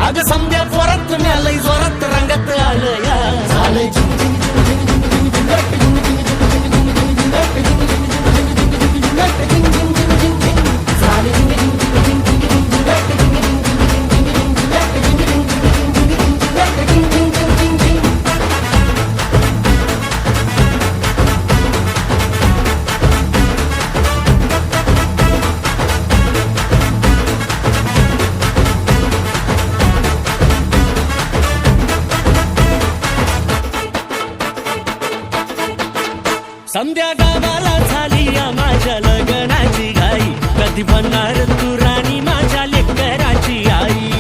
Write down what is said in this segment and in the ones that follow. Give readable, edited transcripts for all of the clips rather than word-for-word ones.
अग समद्या जोरात म्यालय जोरात रंगात आलं या झालंय समद्या गावाला झाली या माझ्या लग्नाची घाई कधी बनणार तू राणी माझ्या लेकराची आई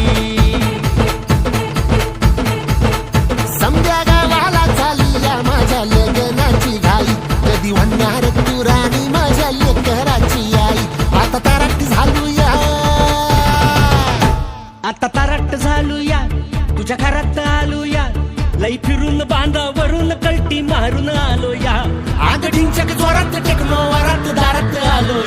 समद्या गावाला झाली या माझ्या लग्नाची घाई कधी म्हणणार तू राणी माझ्या लेकराची आई आता ताराट झालूया आता ताराट झालूया तुझ्या घरात आलूया लई फिरून बांधावरून कलटी मारून आलो या आग ढिंचक जोरात टेक्नो वरात दारात आलो